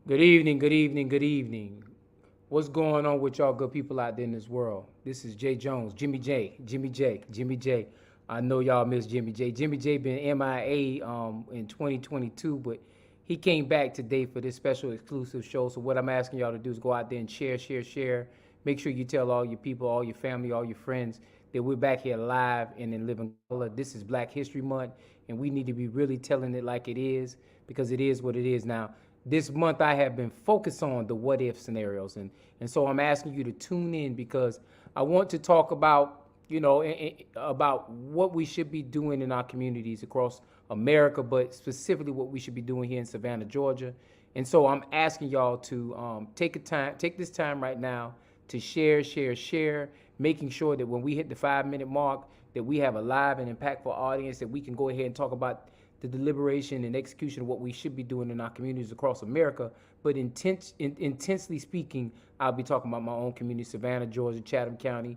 Good evening, good evening, good evening. What's going on with y'all good people out there in this world? This is Jay Jones, Jimmy J, Jimmy J, Jimmy J. I know y'all miss Jimmy J. Jimmy J been MIA in 2022, but he came back today for this special exclusive show. So what I'm asking y'all to do is go out there and share, share, share. Make sure you tell all your people, all your family, all your friends that we're back here live and in living color. This is Black History Month, and we need to be really telling it like it is because it is what it is now. This month I have been focused on the what if scenarios, and so I'm asking you to tune in because I want to talk about about what we should be doing in our communities across America, but specifically what we should be doing here in Savannah, Georgia. And so I'm asking y'all to take this time right now to share, share, share, making sure that when we hit the 5 minute mark, that we have a live and impactful audience that we can go ahead and talk about the deliberation and execution of what we should be doing in our communities across America. But intensely speaking, I'll be talking about my own community, Savannah, Georgia, Chatham County,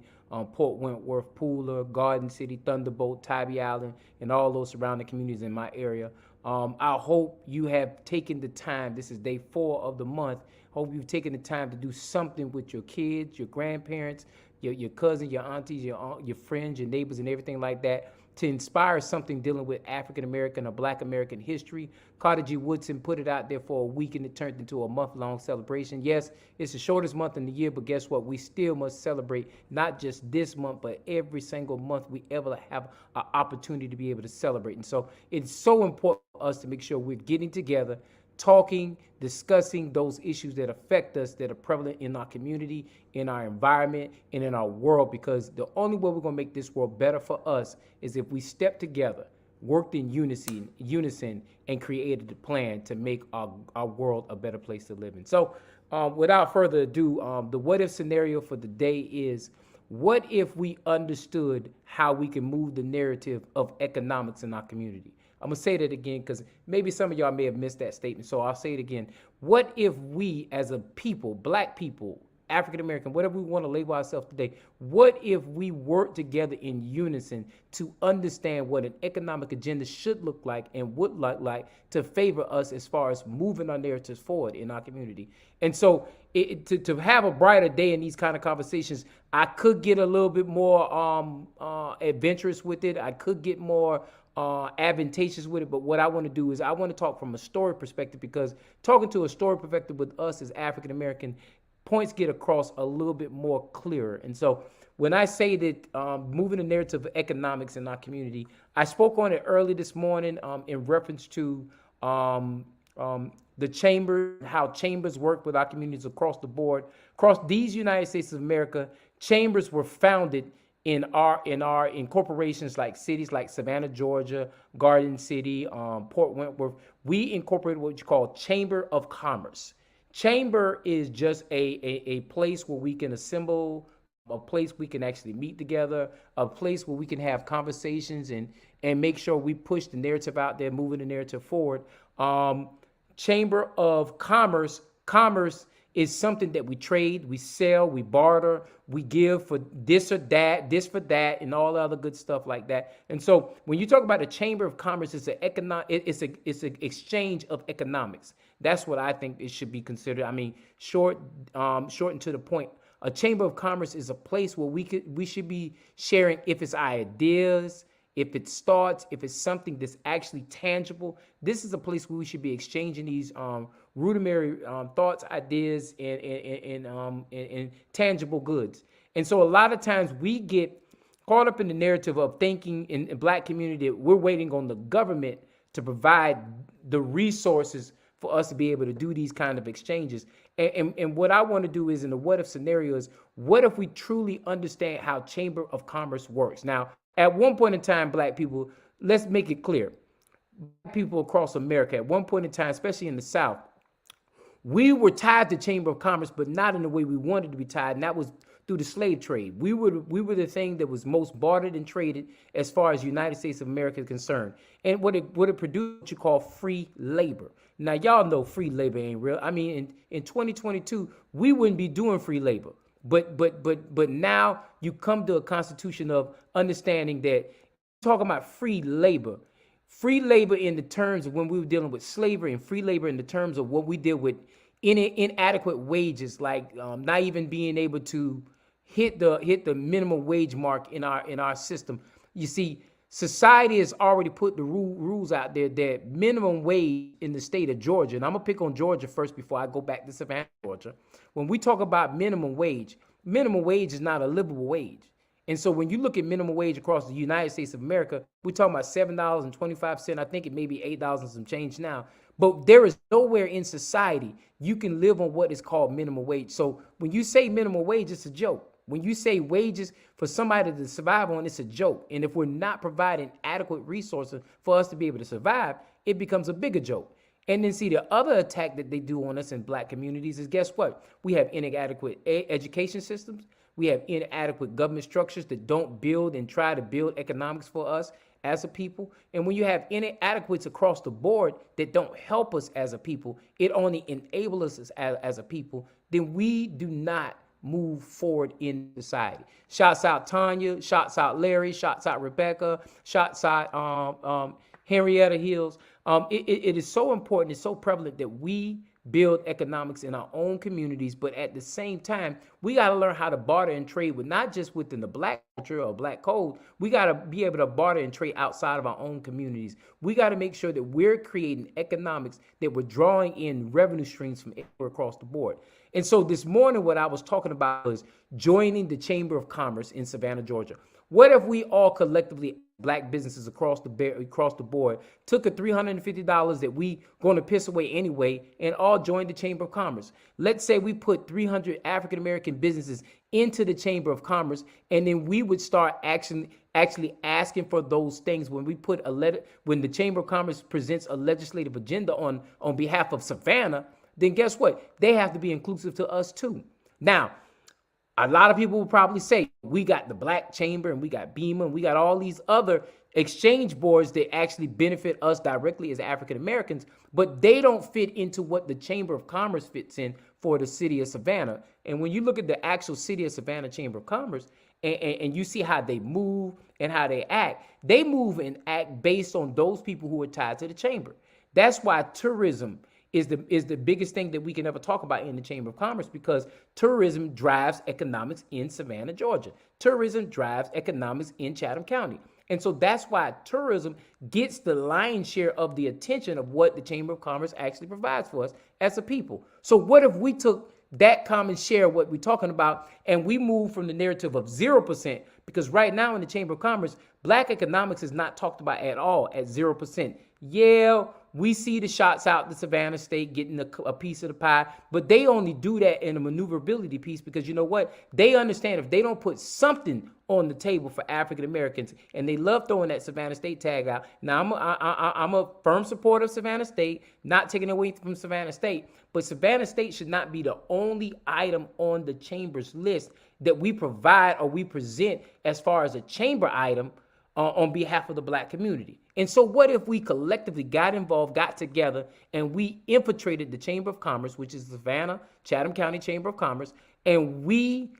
Port Wentworth, Pooler, Garden City, Thunderbolt, Tybee Island, and all those surrounding communities in my area. I hope you have taken the time. This is day 4 of the month. Hope you've taken the time to do something with your kids, your grandparents, your cousins, your aunties, your friends, your neighbors, and everything like that to inspire something dealing with African American or Black American history. Carter G. Woodson put it out there for a week and it turned into a month-long celebration. Yes, it's the shortest month in the year, but guess what? We still must celebrate not just this month, but every single month we ever have an opportunity to be able to celebrate. And so it's so important for us to make sure we're getting together, talking, discussing those issues that affect us, that are prevalent in our community, in our environment, and in our world, because the only way we're going to make this world better for us is if we step together, worked in unison, and created a plan to make our world a better place to live in. So without further ado, the what if scenario for the day is, what if we understood how we can move the narrative of economics in our community? I'm gonna say that again because maybe some of y'all may have missed that statement. So I'll say it again. What if we as a people, Black people, African American, whatever we want to label ourselves today, what if we work together in unison to understand what an economic agenda should look like and would look like to favor us as far as moving our narratives forward in our community? And so to have a brighter day in these kind of conversations, I could get a little bit more adventurous with it. I could get more advantageous with it. But what I want to do is I want to talk from a story perspective, because talking to a story perspective with us as African American, points get across a little bit more clearer. And so when I say that moving the narrative of economics in our community, I spoke on it early this morning in reference to the chamber, how chambers work with our communities across the board. Across these United States of America, chambers were founded in corporations like cities like Savannah, Georgia, Garden City, Port Wentworth. We incorporated what you call Chamber of Commerce. Chamber is just a place where we can assemble, a place we can actually meet together, a place where we can have conversations and make sure we push the narrative out there, moving the narrative forward. Chamber of Commerce, commerce is something that we trade, we sell, we barter, we give for this or that, this for that, and all the other good stuff like that. And so when you talk about a chamber of commerce, it's an exchange of economics. That's what I think it should be considered. I mean, short and to the point. A chamber of commerce is a place where we should be sharing, if it's ideas, if it's thoughts, if it's something that's actually tangible. This is a place where we should be exchanging these rudimentary thoughts, ideas, and tangible goods. And so a lot of times we get caught up in the narrative of thinking in Black community that we're waiting on the government to provide the resources for us to be able to do these kind of exchanges. And what I want to do is, in the what if scenario, is what if we truly understand how Chamber of Commerce works? Now, at one point in time, Black people, let's make it clear, Black people across America, at one point in time, especially in the South, we were tied to Chamber of Commerce, but not in the way we wanted to be tied, and that was through the slave trade. We were the thing that was most bartered and traded as far as United States of America is concerned. And what it produced, what you call free labor. Now, y'all know free labor ain't real. I mean, in 2022, we wouldn't be doing free labor. But now you come to a constitution of understanding that talking about free labor in the terms of when we were dealing with slavery, and free labor in the terms of what we deal with inadequate wages, like not even being able to hit the minimum wage mark in our system. You see, society has already put the rules out there that minimum wage in the state of Georgia, and I'm gonna pick on Georgia first before I go back to Savannah, Georgia. When we talk about minimum wage is not a livable wage. And so when you look at minimum wage across the United States of America, we're talking about $7.25. I think it may be $8 and some change now. But there is nowhere in society you can live on what is called minimum wage. So when you say minimum wage, it's a joke. When you say wages for somebody to survive on, it's a joke. And if we're not providing adequate resources for us to be able to survive, it becomes a bigger joke. And then see, the other attack that they do on us in black communities is, guess what? We have inadequate education systems. We have inadequate government structures that don't build and try to build economics for us as a people. And when you have inadequates across the board that don't help us as a people, it only enables us as a people, then we do not move forward in society. Shouts out Tanya, shouts out Larry, shouts out Rebecca, shouts out Henrietta Hills. It is so important, it's so prevalent that we build economics in our own communities, but at the same time, we got to learn how to barter and trade with not just within the black culture or black code. We got to be able to barter and trade outside of our own communities. We got to make sure that we're creating economics that we're drawing in revenue streams from everywhere across the board. And so this morning, what I was talking about was joining the Chamber of Commerce in Savannah, Georgia. What if we all collectively, black businesses across the board, took a $350 that we going to piss away anyway and all joined the Chamber of Commerce? Let's say we put 300 African American businesses into the Chamber of Commerce, and then we would start actually asking for those things when we put a letter, when the Chamber of Commerce presents a legislative agenda on behalf of Savannah, then guess what? They have to be inclusive to us too. Now, a lot of people will probably say, we got the Black Chamber and we got BEMA and we got all these other exchange boards that actually benefit us directly as African Americans, but they don't fit into what the Chamber of Commerce fits in for the city of Savannah. And when you look at the actual city of Savannah Chamber of Commerce and you see how they move and how they move and act based on those people who are tied to the chamber. That's why tourism is the biggest thing that we can ever talk about in the Chamber of Commerce, because tourism drives economics in Savannah, Georgia. Tourism drives economics in Chatham County. And so that's why tourism gets the lion's share of the attention of what the Chamber of Commerce actually provides for us as a people. So what if we took that common share of what we're talking about and we move from the narrative of 0%, because right now in the Chamber of Commerce, black economics is not talked about at all at 0%. Yeah, we see the shots out the Savannah State getting a piece of the pie, but they only do that in a maneuverability piece because you know what? They understand if they don't put something on the table for African Americans, and they love throwing that Savannah State tag out. Now, I'm a firm supporter of Savannah State, not taking away from Savannah State, but Savannah State should not be the only item on the chamber's list that we provide or we present as far as a chamber item on behalf of the black community. And so what if we collectively got involved, got together, and we infiltrated the Chamber of Commerce, which is the Savannah, Chatham County Chamber of Commerce, and we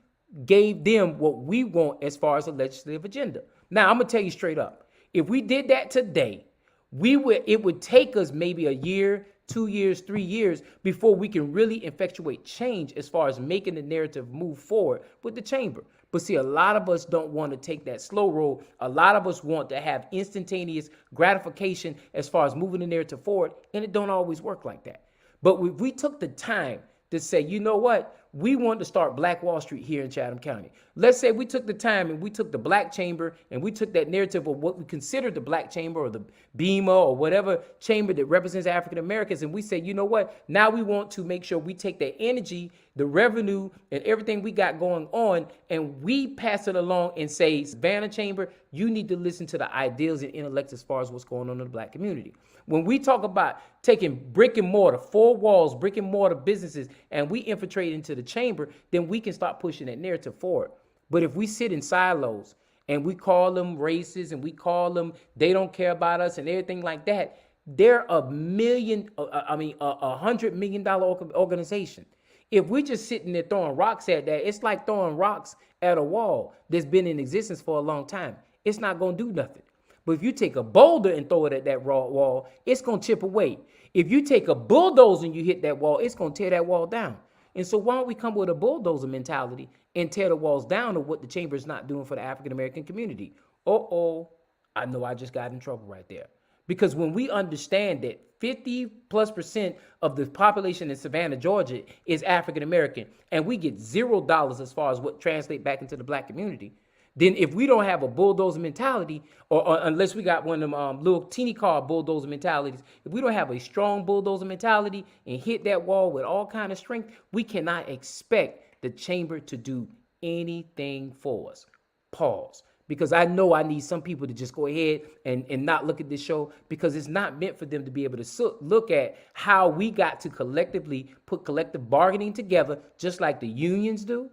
gave them what we want as far as a legislative agenda. Now, I'm going to tell you straight up, if we did that today, it would take us maybe a year, 2 years, 3 years before we can really effectuate change as far as making the narrative move forward with the chamber. But see, a lot of us don't want to take that slow road. A lot of us want to have instantaneous gratification as far as moving the narrative forward, and it don't always work like that. But if we took the time to say, you know what? We want to start Black Wall Street here in Chatham County. Let's say we took the time and we took the Black Chamber and we took that narrative of what we consider the Black Chamber or the BEMA or whatever chamber that represents African Americans, and we say, you know what? Now we want to make sure we take that energy, the revenue, and everything we got going on, and we pass it along and say, Savannah Chamber, you need to listen to the ideals and intellects as far as what's going on in the black community. When we talk about taking brick and mortar, 4 walls, brick and mortar businesses, and we infiltrate into the chamber, then we can start pushing that narrative forward. But if we sit in silos and we call them racist and we call them they don't care about us and everything like that, they're $100 million organization. If we're just sitting there throwing rocks at that, it's like throwing rocks at a wall that's been in existence for a long time. It's not going to do nothing. But if you take a boulder and throw it at that raw wall, it's going to chip away. If you take a bulldozer and you hit that wall, it's going to tear that wall down. And so why don't we come with a bulldozer mentality and tear the walls down of what the chamber is not doing for the African American community? I know I just got in trouble right there. Because when we understand that 50+% of the population in Savannah, Georgia is African American, and we get $0 as far as what translate back into the black community, then if we don't have a bulldozer mentality, or unless we got one of them little teeny car bulldozer mentalities, if we don't have a strong bulldozer mentality and hit that wall with all kind of strength, we cannot expect the chamber to do anything for us. Pause. Because I know I need some people to just go ahead and not look at this show, because it's not meant for them to be able to look at how we got to collectively put collective bargaining together, just like the unions do,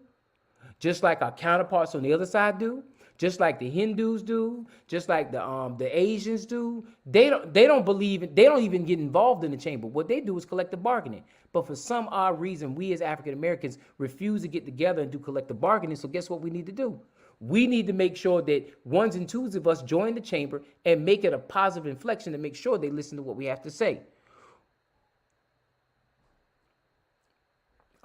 just like our counterparts on the other side do, just like the Hindus do, just like the Asians do. They don't even get involved in the chamber. What they do is collective bargaining. But for some odd reason, we as African Americans refuse to get together and do collective bargaining. So guess what we need to do? We need to make sure that ones and twos of us join the chamber and make it a positive inflection to make sure they listen to what we have to say.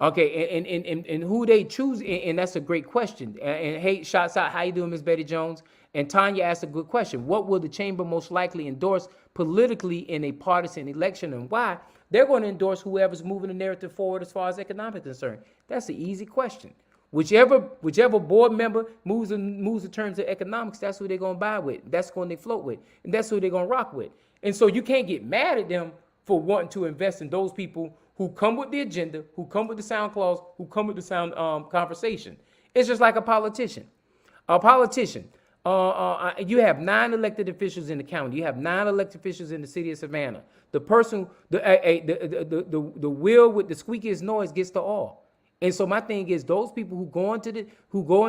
Okay, and who they choose, and that's a great question. And hey, shots out, how you doing, Miss Betty Jones? And Tanya asked a good question. What will the chamber most likely endorse politically in a partisan election, and why? They're going to endorse whoever's moving the narrative forward as far as economic concern. That's an easy question. Whichever board member moves the terms of economics, that's who they're going to buy with. That's who they float with. And that's who they're going to rock with. And so you can't get mad at them for wanting to invest in those people who come with the agenda, who come with the sound clause, who come with the sound conversation. It's just like a politician. You have 9 elected officials in the county. You have 9 elected officials in the city of Savannah. The person, the wheel with the squeakiest noise gets the oil. And so my thing is, those people who go into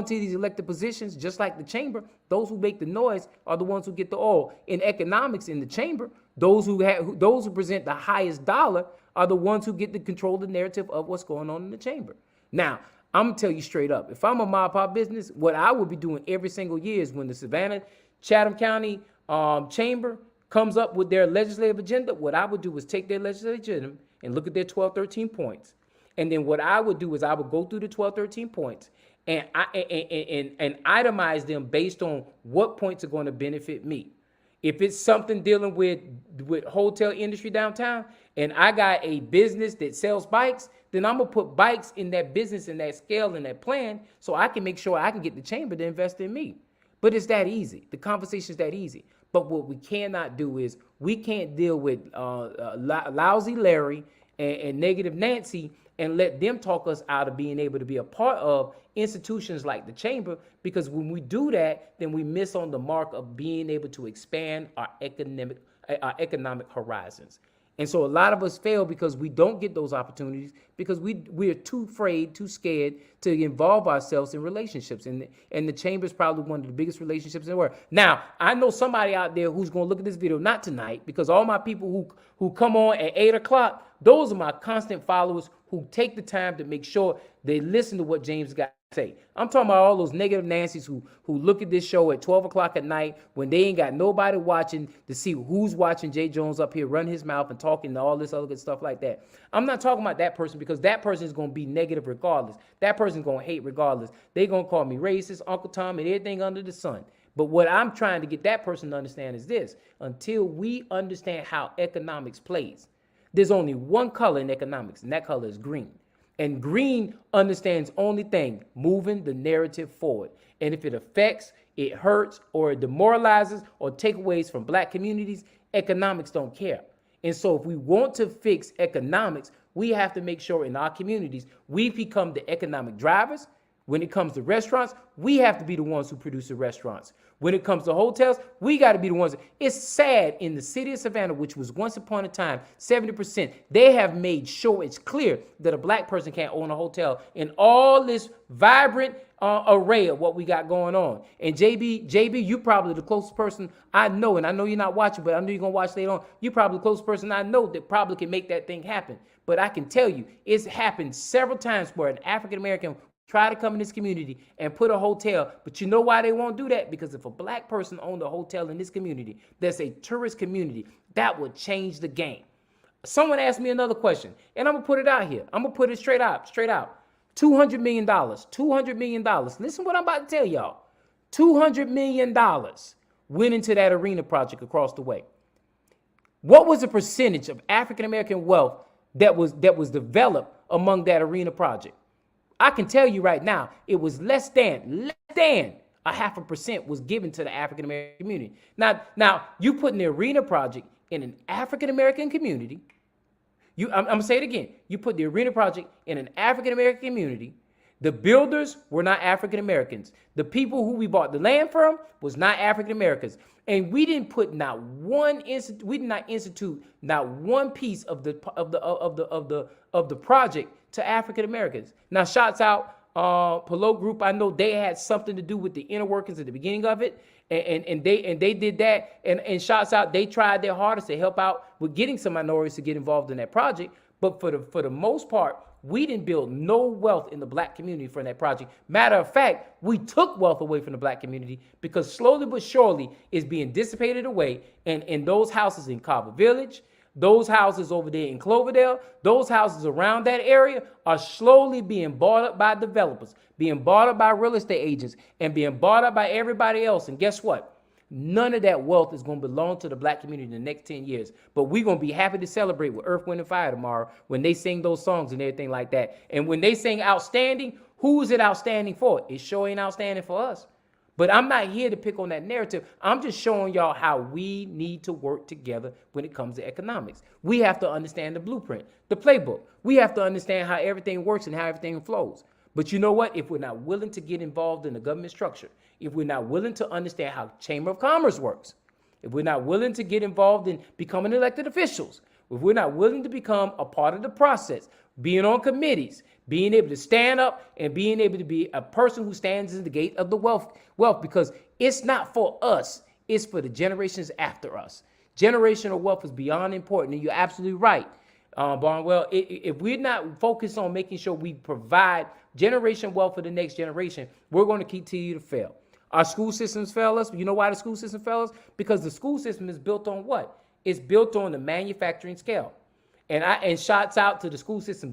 these elected positions, just like the chamber, those who make the noise are the ones who get the oil. In economics, in the chamber, those who present the highest dollar are the ones who get to control the narrative of what's going on in the chamber. Now, I'm gonna tell you straight up, if I'm a mom and pop business, what I would be doing every single year is when the Savannah Chatham County chamber comes up with their legislative agenda, what I would do is take their legislative agenda and look at their 12, 13 points. And then what I would do is I would go through the 12, 13 points and itemize them based on what points are going to benefit me. If it's something dealing with hotel industry downtown, and I got a business that sells bikes, then I'm going to put bikes in that business, in that scale, in that plan, so I can make sure I can get the chamber to invest in me. But it's that easy. The conversation is that easy. But what we cannot do is we can't deal with lousy Larry and negative Nancy and let them talk us out of being able to be a part of institutions like the chamber, because when we do that, then we miss on the mark of being able to expand our economic horizons. And so a lot of us fail because we don't get those opportunities because we're too afraid, too scared to involve ourselves in relationships. And the chamber is probably one of the biggest relationships in the world. Now, I know somebody out there who's going to look at this video, not tonight, because all my people who come on at 8 o'clock, those are my constant followers who take the time to make sure they listen to what James got to say. I'm talking about all those negative Nancy's who look at this show at 12 o'clock at night when they ain't got nobody watching to see who's watching Jay Jones up here run his mouth and talking and all this other good stuff like that. I'm not talking about that person, because that person is going to be negative regardless. That person's going to hate regardless. They're going to call me racist, Uncle Tom, and everything under the sun. But what I'm trying to get that person to understand is this: until we understand how economics plays, there's only one color in economics, and that color is green. And green understands only thing: moving the narrative forward. And if it affects, it hurts, or it demoralizes, or takeaways from black communities, economics don't care. And so if we want to fix economics, we have to make sure in our communities we become the economic drivers. When it comes to restaurants, we have to be the ones who produce the restaurants. When it comes to hotels, we got to be the ones. It's sad in the city of Savannah, which was once upon a time 70%, they have made sure it's clear that a black person can't own a hotel in all this vibrant array of what we got going on. And JB, you probably the closest person I know, and I know you're not watching, but I know you're going to watch later on. You're probably the closest person I know that probably can make that thing happen. But I can tell you, it's happened several times where an African-American try to come in this community and put a hotel. But you know why they won't do that? Because if a black person owned a hotel in this community, that's a tourist community, that would change the game. Someone asked me another question, and I'm going to put it out here. I'm going to put it straight out. $200 million. $200 million. Listen what I'm about to tell y'all. $200 million went into that arena project across the way. What was the percentage of African-American wealth that was developed among that arena project? I can tell you right now, it was less than 0.5% was given to the African-American community. Now you put the arena project in an African-American community. I'm going to say it again. You put the arena project in an African-American community. The builders were not African-Americans. The people who we bought the land from was not African-Americans. And we didn't put we did not institute not one piece of the project to African-Americans. Now, shouts out Pelot Group. I know they had something to do with the inner workings at the beginning of it. And they did that. And shouts out, they tried their hardest to help out with getting some minorities to get involved in that project. But for the most part, we didn't build no wealth in the black community from that project. Matter of fact, we took wealth away from the black community because slowly but surely it's being dissipated away. And in those houses in Carver Village, those houses over there in Cloverdale, those houses around that area are slowly being bought up by developers, being bought up by real estate agents, and being bought up by everybody else. And guess what? None of that wealth is going to belong to the black community in the next 10 years. But we're going to be happy to celebrate with Earth, Wind, and Fire tomorrow when they sing those songs and everything like that. And when they sing outstanding, who is it outstanding for? It sure ain't outstanding for us. But I'm not here to pick on that narrative. I'm just showing y'all how we need to work together when it comes to economics. We have to understand the blueprint, the playbook. We have to understand how everything works and how everything flows. But you know what? If we're not willing to get involved in the government structure, if we're not willing to understand how Chamber of Commerce works, if we're not willing to get involved in becoming elected officials, if we're not willing to become a part of the process, being on committees, being able to stand up and being able to be a person who stands in the gate of the wealth, because it's not for us, it's for the generations after us. Generational wealth is beyond important, and you're absolutely right, Barnwell. If we're not focused on making sure we provide generation wealth for the next generation, we're going to continue to fail. Our school systems fail us. You know why the school system fails us? Because the school system is built on what? It's built on the manufacturing scale. And shouts out to the school system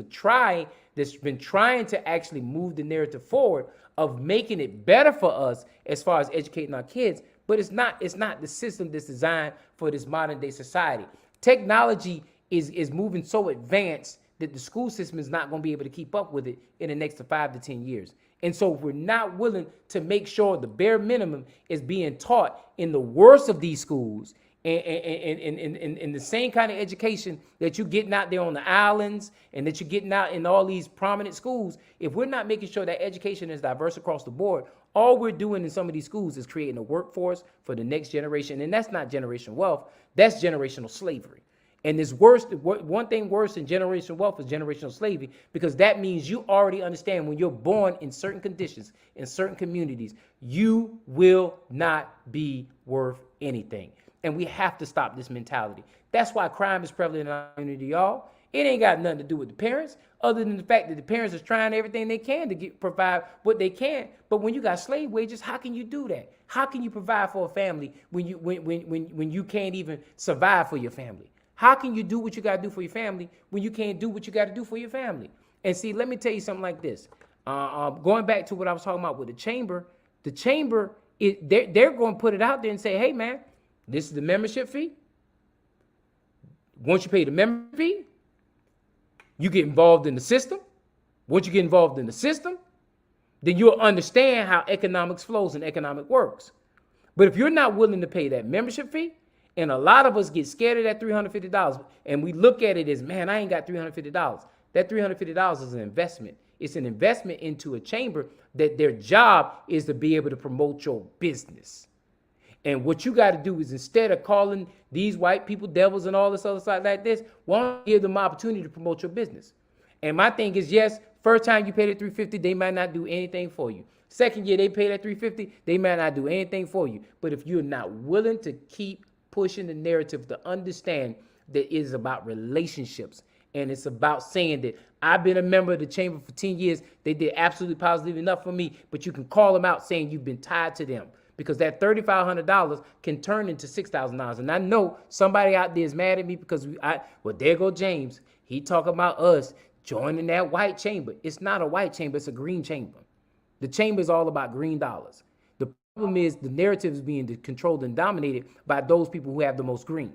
that's been trying to actually move the narrative forward of making it better for us as far as educating our kids. But it's not the system that's designed for this modern day society. Technology is moving so advanced that the school system is not going to be able to keep up with it in the next 5 to 10 years. And so if we're not willing to make sure the bare minimum is being taught in the worst of these schools, and the same kind of education that you're getting out there on the islands and that you're getting out in all these prominent schools, if we're not making sure that education is diverse across the board, all we're doing in some of these schools is creating a workforce for the next generation. And that's not generational wealth, that's generational slavery. And it's worse. One thing worse than generational wealth is generational slavery, because that means you already understand when you're born in certain conditions, in certain communities, you will not be worth anything. And we have to stop this mentality. That's why crime is prevalent in our community, y'all. It ain't got nothing to do with the parents, other than the fact that the parents are trying everything they can to provide what they can. But when you got slave wages, how can you do that? How can you provide for a family when you can't even survive for your family? How can you do what you got to do for your family when you can't do what you got to do for your family? And see, let me tell you something like this. Going back to what I was talking about with the chamber, they're going to put it out there and say, hey, man, this is the membership fee. Once you pay the membership fee, you get involved in the system. Once you get involved in the system, then you'll understand how economics flows and economic works. But if you're not willing to pay that membership fee, and a lot of us get scared of that $350, and we look at it as, man, I ain't got $350. That $350 is an investment. It's an investment into a chamber that their job is to be able to promote your business. And what you got to do is, instead of calling these white people devils and all this other stuff like this, why don't you give them opportunity to promote your business? And my thing is, yes, first time you pay the $350, they might not do anything for you. Second year they pay that $350, they might not do anything for you. But if you're not willing to keep pushing the narrative to understand that it is about relationships And it's about saying that I've been a member of the chamber for 10 years. They did absolutely positively enough for me, but you can call them out saying you've been tied to them, because that $3,500 can turn into $6,000. And I know somebody out there is mad at me because well, there go James. He talking about us joining that white chamber. It's not a white chamber, it's a green chamber. The chamber is all about green dollars. The problem is the narrative is being controlled and dominated by those people who have the most green.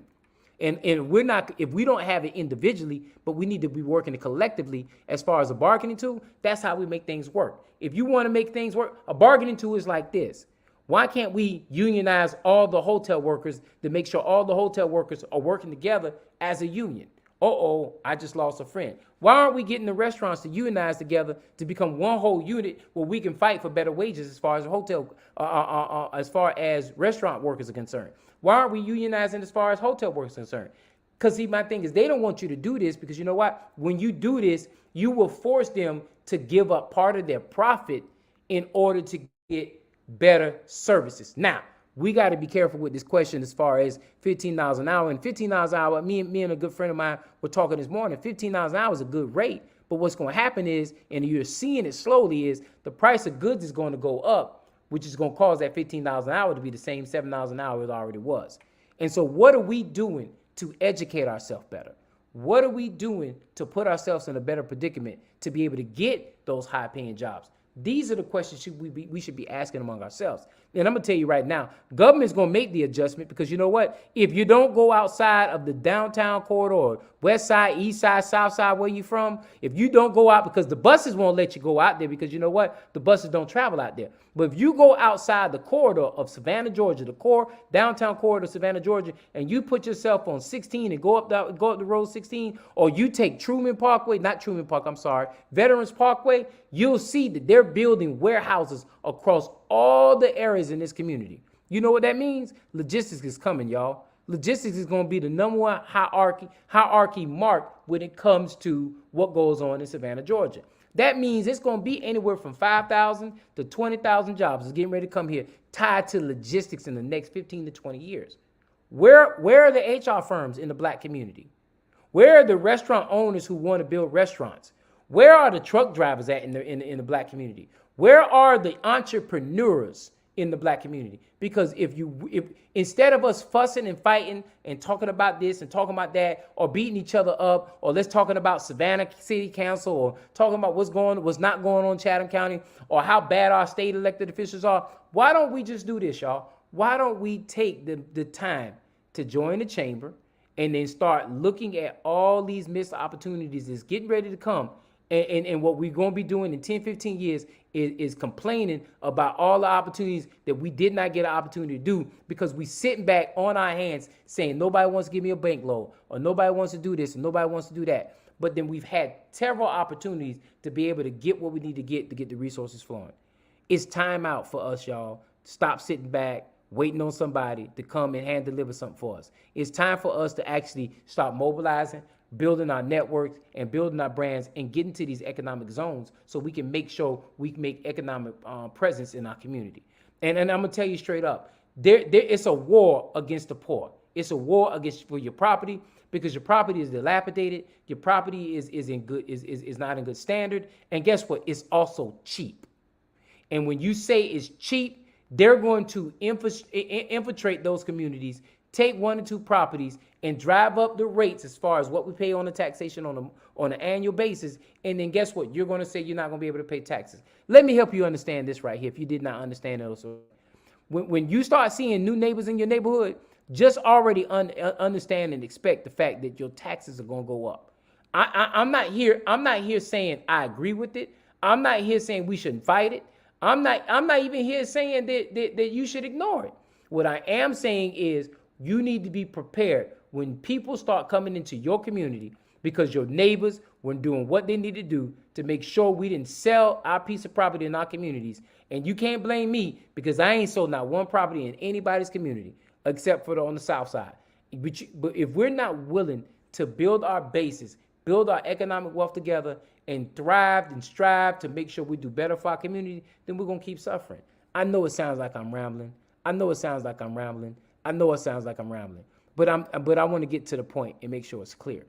And we're not, if we don't have it individually, but we need to be working it collectively as far as a bargaining tool, that's how we make things work. If you want to make things work, a bargaining tool is like this. Why can't we unionize all the hotel workers to make sure all the hotel workers are working together as a union? I just lost a friend. Why aren't we getting the restaurants to unionize together to become one whole unit where we can fight for better wages as far as as far as restaurant workers are concerned? Why aren't we unionizing as far as hotel workers are concerned? Because see, my thing is they don't want you to do this, because you know what? When you do this, you will force them to give up part of their profit in order to get better services. Now, we got to be careful with this question as far as $15 an hour. And $15 an hour, me and a good friend of mine were talking this morning, $15 an hour is a good rate. But what's going to happen is, and you're seeing it slowly, is the price of goods is going to go up, which is going to cause that $15 an hour to be the same $7 an hour it already was. And so what are we doing to educate ourselves better? What are we doing to put ourselves in a better predicament to be able to get those high-paying jobs? These are the questions we should be asking among ourselves. And I'm going to tell you right now, government's going to make the adjustment, because you know what? If you don't go outside of the downtown corridor, west side, east side, south side, where you from, if you don't go out, because the buses won't let you go out there, because you know what? The buses don't travel out there. But if you go outside the corridor of Savannah, Georgia, the downtown corridor of Savannah, Georgia, and you put yourself on 16 and go up the road 16, or you take Veterans Parkway, you'll see that they're building warehouses across all the areas in this community. You know what that means? Logistics is coming, y'all. Logistics is going to be the number one hierarchy mark when it comes to what goes on in Savannah, Georgia. That means it's going to be anywhere from 5,000 to 20,000 jobs is getting ready to come here tied to logistics in the next 15 to 20 years. Where are the HR firms in the black community? Where are the restaurant owners who want to build restaurants? Where are the truck drivers at in the black community? Where are the entrepreneurs in the black community? Because if instead of us fussing and fighting and talking about this and talking about that, or beating each other up, or let's talking about Savannah City Council, or talking about what's not going on in Chatham County, or how bad our state elected officials are, why don't we just do this, y'all? Why don't we take the time to join the chamber and then start looking at all these missed opportunities that's getting ready to come? And what we're going to be doing in 10, 15 years is complaining about all the opportunities that we did not get an opportunity to do, because we sitting back on our hands saying nobody wants to give me a bank loan, or nobody wants to do this, and nobody wants to do that. But then we've had several opportunities to be able to get what we need to get the resources flowing. It's time out for us, y'all. Stop sitting back, waiting on somebody to come and hand deliver something for us. It's time for us to actually start mobilizing, building our networks and building our brands, and getting to these economic zones so we can make sure we can make economic presence in our community. And I'm gonna tell you straight up, it's a war against the poor. It's a war for your property, because your property is dilapidated. Your property is not in good standard. And guess what? It's also cheap. And when you say it's cheap, they're going to infiltrate those communities, take one or two properties, and drive up the rates as far as what we pay on the taxation on an annual basis. And then guess what? You're going to say you're not going to be able to pay taxes. Let me help you understand this right here, if you did not understand it also. When you start seeing new neighbors in your neighborhood, just already understand and expect the fact that your taxes are going to go up. I'm not here saying I agree with it. I'm not here saying we shouldn't fight it. I'm not even here saying that you should ignore it. What I am saying is you need to be prepared when people start coming into your community, because your neighbors were doing what they need to do to make sure we didn't sell our piece of property in our communities. And you can't blame me, because I ain't sold not one property in anybody's community except for on the south side. But if we're not willing to build our bases, build our economic wealth together, and thrive and strive to make sure we do better for our community, then we're going to keep suffering. I know it sounds like I'm rambling. But I want to get to the point and make sure it's clear.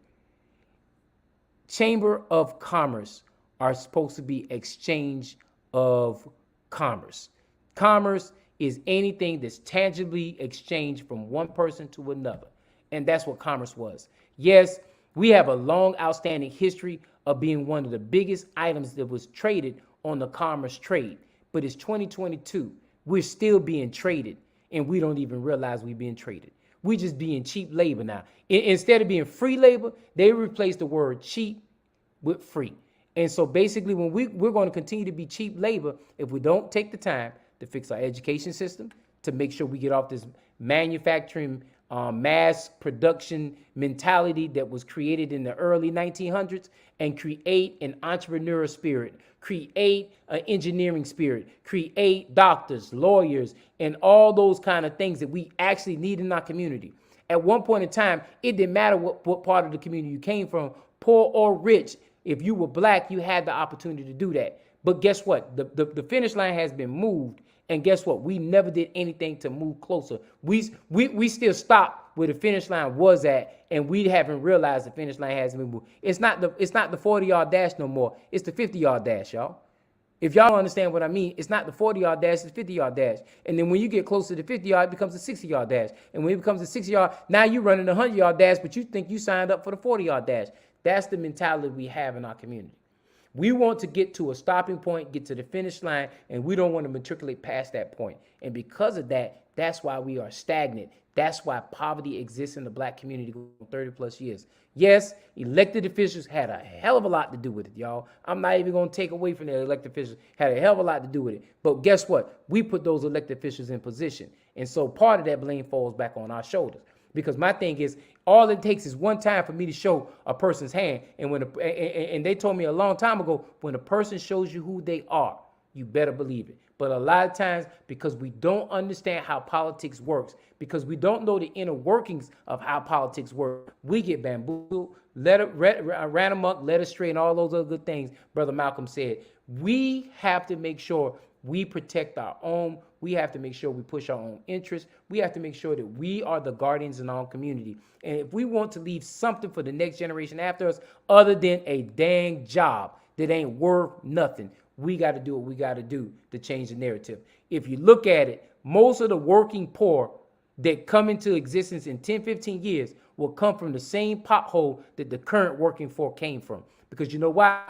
Chamber of Commerce are supposed to be exchange of commerce. Commerce is anything that's tangibly exchanged from one person to another. And that's what commerce was. Yes, we have a long outstanding history of being one of the biggest items that was traded on the commerce trade. But it's 2022. We're still being traded, and we don't even realize we're being traded. We just being cheap labor now. Instead of being free labor, they replaced the word cheap with free. And so basically, when we're going to continue to be cheap labor, if we don't take the time to fix our education system, to make sure we get off this manufacturing, mass production mentality that was created in the early 1900s, and create an entrepreneurial spirit, create an engineering spirit, create doctors, lawyers, and all those kind of things that we actually need in our community. At one point in time, it didn't matter what part of the community you came from, poor or rich. If you were black, you had the opportunity to do that. But guess what? The finish line has been moved. And guess what? We never did anything to move closer. We still stopped where the finish line was at, and we haven't realized the finish line hasn't been moved. It's not the 40-yard dash no more. It's the 50-yard dash, y'all. If y'all don't understand what I mean, it's not the 40-yard dash, it's the 50-yard dash. And then when you get closer to the 50-yard, it becomes a 60-yard dash. And when it becomes a 60-yard, now you're running a 100-yard dash, but you think you signed up for the 40-yard dash. That's the mentality we have in our community. We want to get to a stopping point, get to the finish line, and we don't want to matriculate past that point. And because of that, that's why we are stagnant. That's why poverty exists in the black community for 30 plus years. Yes, elected officials had a hell of a lot to do with it, y'all. I'm not even going to take away from the elected officials. Had a hell of a lot to do with it. But guess what? We put those elected officials in position. And so part of that blame falls back on our shoulders. Because my thing is, all it takes is one time for me to show a person's hand. And and they told me a long time ago, when a person shows you who they are, you better believe it. But a lot of times, because we don't understand how politics works, because we don't know the inner workings of how politics work, we get bamboozled, ran amok, led astray, and all those other good things Brother Malcolm said. We have to make sure we protect our own. We have to make sure we push our own interests. We have to make sure that we are the guardians in our own community. And if we want to leave something for the next generation after us other than a dang job that ain't worth nothing, we got to do what we got to do to change the narrative. If you look at it, most of the working poor that come into existence in 10, 15 years will come from the same pothole that the current working poor came from. Because you know why?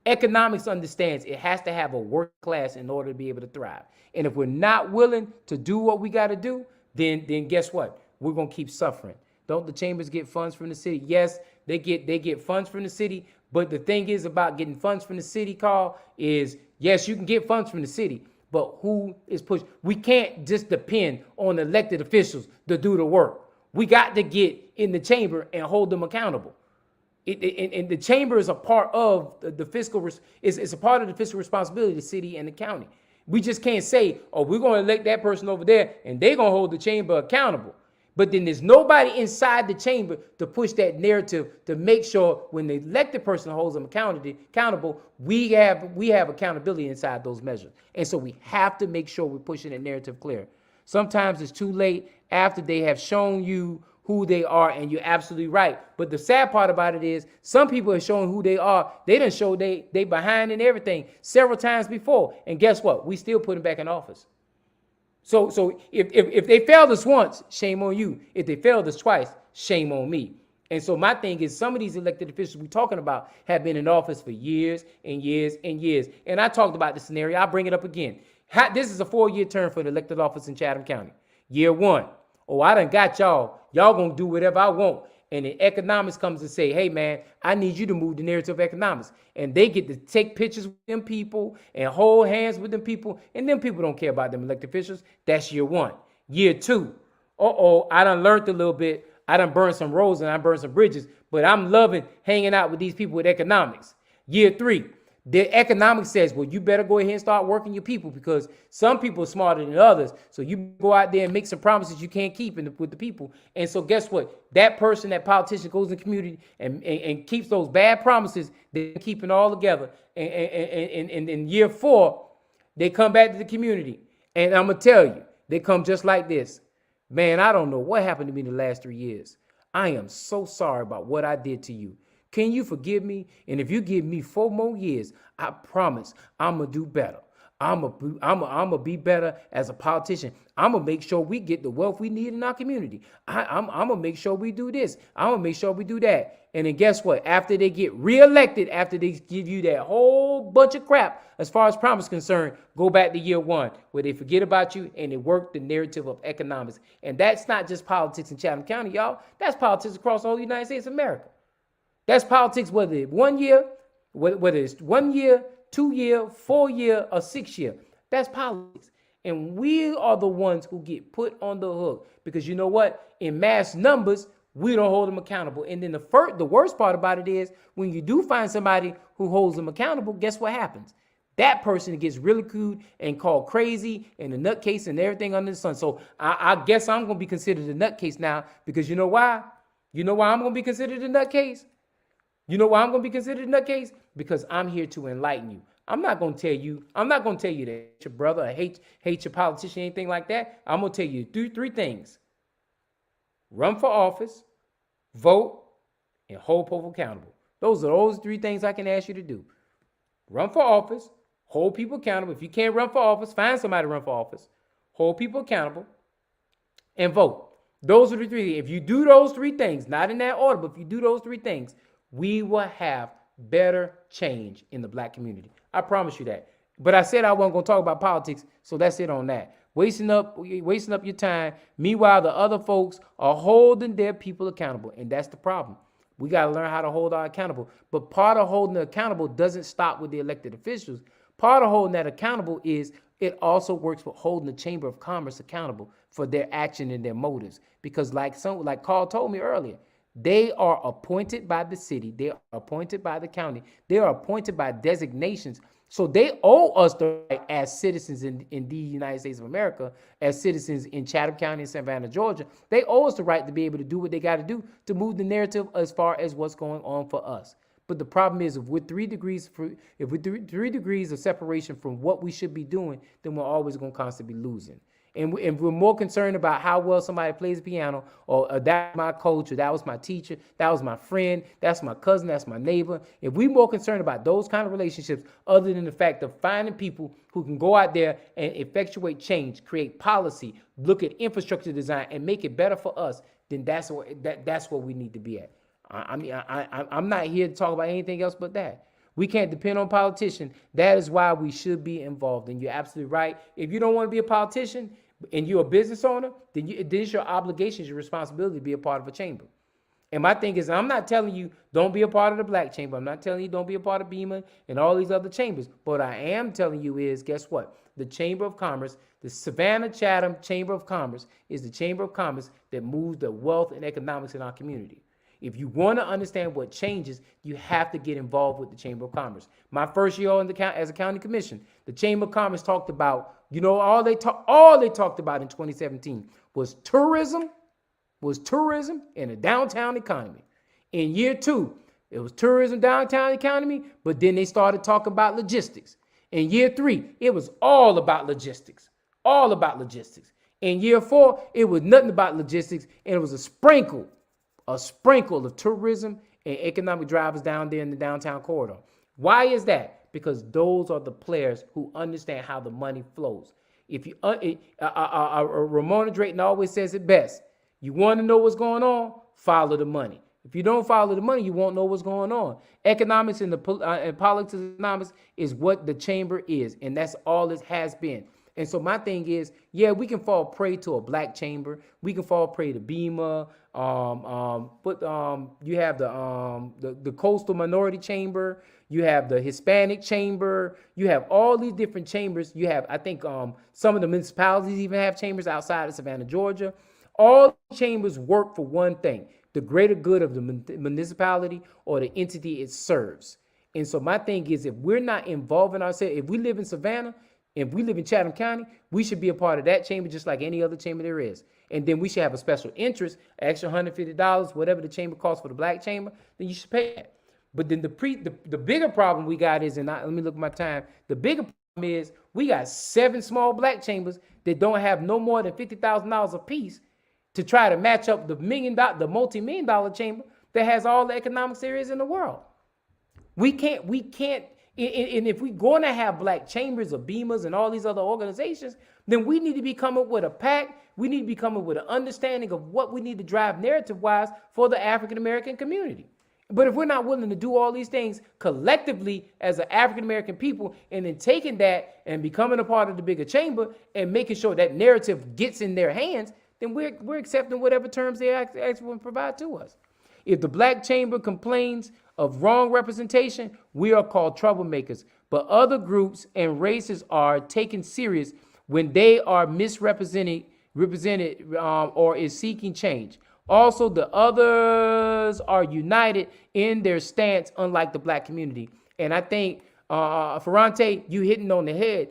Economics understands it has to have a working class in order to be able to thrive. And if we're not willing to do what we got to do, then guess what? We're going to keep suffering. Don't the chambers get funds from the city? Yes, they get funds from the city. But the thing is about getting funds from the city, Carl, is yes, you can get funds from the city, but who is pushing? We can't just depend on elected officials to do the work. We got to get in the chamber and hold them accountable. And the chamber is a part of the fiscal, it's a part of the fiscal responsibility of the city and the county. We just can't say, oh, we're going to elect that person over there and they're going to hold the chamber accountable. But then there's nobody inside the chamber to push that narrative to make sure when the elected person holds them accountable, we have accountability inside those measures. And so we have to make sure we're pushing that narrative clear. Sometimes it's too late after they have shown you who they are, and you're absolutely right. But the sad part about it is some people are showing who they are. They done show they behind in everything several times before. And guess what? We still put them back in office. So if they failed us once, shame on you. If they failed us twice, shame on me. And so my thing is some of these elected officials we're talking about have been in office for years and years and years. And I talked about the scenario. I'll bring it up again. This is a 4-year term for the elected office in Chatham County. Year 1. Oh, I done got y'all. Y'all gonna do whatever I want. And then economics comes and say, hey, man, I need you to move the narrative of economics. And they get to take pictures with them people and hold hands with them people. And them people don't care about them elected officials. That's year 1. Year 2. I done learned a little bit. I done burned some roads and I burned some bridges. But I'm loving hanging out with these people with economics. Year 3. The economics says, well, you better go ahead and start working your people because some people are smarter than others. So you go out there and make some promises you can't keep with the people. And so guess what? That person, that politician goes in the community and keeps those bad promises. They're keeping all together. And in year 4, they come back to the community. And I'm going to tell you, they come just like this. Man, I don't know what happened to me the last 3 years. I am so sorry about what I did to you. Can you forgive me? And if you give me 4 more years, I promise I'm going to do better. I'm a be better as a politician. I'm gonna make sure we get the wealth we need in our community. I'm gonna make sure we do this. I'm gonna make sure we do that. And then guess what? After they get reelected, after they give you that whole bunch of crap, as far as promise is concerned, go back to year one where they forget about you and they work the narrative of economics. And that's not just politics in Chatham County, y'all. That's politics across the whole United States of America. That's politics whether it's 1 year, whether it's 1 year, 2 year, 4 year, or 6 year. That's politics. And we are the ones who get put on the hook because you know what? In mass numbers, we don't hold them accountable. And then the worst part about it is when you do find somebody who holds them accountable, guess what happens? That person gets ridiculed and called crazy and a nutcase and everything under the sun. So I guess I'm going to be considered a nutcase now because you know why? You know why I'm going to be considered a nutcase? You know why I'm going to be considered a nutcase? Because I'm here to enlighten you. I'm not going to tell you that your brother or hate your politician, anything like that. I'm going to tell you three things. Run for office, vote, and hold people accountable. Those are those 3 things I can ask you to do. Run for office, hold people accountable. If you can't run for office, find somebody to run for office. Hold people accountable, and vote. Those are the 3 things. If you do those 3 things, not in that order, but if you do those 3 things, we will have better change in the black community. I promise you that. But I said I wasn't going to talk about politics, so that's it on that. Wasting up your time. Meanwhile, the other folks are holding their people accountable, and that's the problem. We got to learn how to hold our accountable. But part of holding it accountable doesn't stop with the elected officials. Part of holding that accountable is it also works with holding the Chamber of Commerce accountable for their action and their motives. Because like Carl told me earlier, they are appointed by the city. They are appointed by the county. They are appointed by designations. So they owe us the right as citizens in the United States of America, as citizens in Chatham County and Savannah, Georgia. They owe us the right to be able to do what they got to do to move the narrative as far as what's going on for us. But the problem is, if we're 3 degrees of separation from what we should be doing, then we're always going to constantly be losing. And we're more concerned about how well somebody plays the piano, or that was my coach, or that was my teacher, that was my friend, that's my cousin, that's my neighbor. If we're more concerned about those kind of relationships, other than the fact of finding people who can go out there and effectuate change, create policy, look at infrastructure design, and make it better for us, then that's what we need to be at. I'm not here to talk about anything else but that. We can't depend on politicians. That is why we should be involved. And you're absolutely right. If you don't want to be a politician and you're a business owner, then it's your obligation, your responsibility to be a part of a chamber. And my thing is, I'm not telling you don't be a part of the Black Chamber. I'm not telling you don't be a part of BEMA and all these other chambers. But what I am telling you is, guess what? The Chamber of Commerce, the Savannah Chatham Chamber of Commerce, is the Chamber of Commerce that moves the wealth and economics in our community. If you want to understand what changes, you have to get involved with the Chamber of Commerce. My first year as a county commission, the Chamber of Commerce talked about, all they talked about in 2017 was tourism and the downtown economy. In year 2, it was tourism, downtown economy, but then they started talking about logistics. In year 3, it was all about logistics. In year 4, it was nothing about logistics, and it was a sprinkle of tourism and economic drivers down there in the downtown corridor. Why is that? Because those are the players who understand how the money flows. If you, Ramona Drayton always says it best. You want to know what's going on? Follow the money. If you don't follow the money, you won't know what's going on. Economics and politics economics is what the chamber is, and that's all it has been. And so my thing is, yeah, we can fall prey to a black chamber. We can fall prey to BEMA. But you have the coastal minority chamber. You have the Hispanic chamber. You have all these different chambers. You have, I think, some of the municipalities even have chambers outside of Savannah, Georgia. All chambers work for one thing: the greater good of the municipality or the entity it serves. And so my thing is, if we're not involving ourselves, if we live in Savannah, if we live in Chatham County, we should be a part of that chamber just like any other chamber there is. And then we should have a special interest, extra $150, whatever the chamber costs for the black chamber, then you should pay that. But then the bigger problem we got is, let me look at my time, the bigger problem is we got 7 small black chambers that don't have no more than $50,000 a piece to try to match up the multi-million dollar chamber that has all the economics there is in the world. We can't, and if we're going to have black chambers or beamers and all these other organizations, then we need to be coming with a pact. We need to be coming with an understanding of what we need to drive narrative-wise for the African-American community. But if we're not willing to do all these things collectively as an African-American people, and then taking that and becoming a part of the bigger chamber and making sure that narrative gets in their hands, then we're accepting whatever terms they actually provide to us. If the black chamber complains of wrong representation, we are called troublemakers. But other groups and races are taken serious when they are misrepresented or is seeking change. Also, the others are united in their stance, unlike the black community. And I think, Ferrante, you hitting on the head.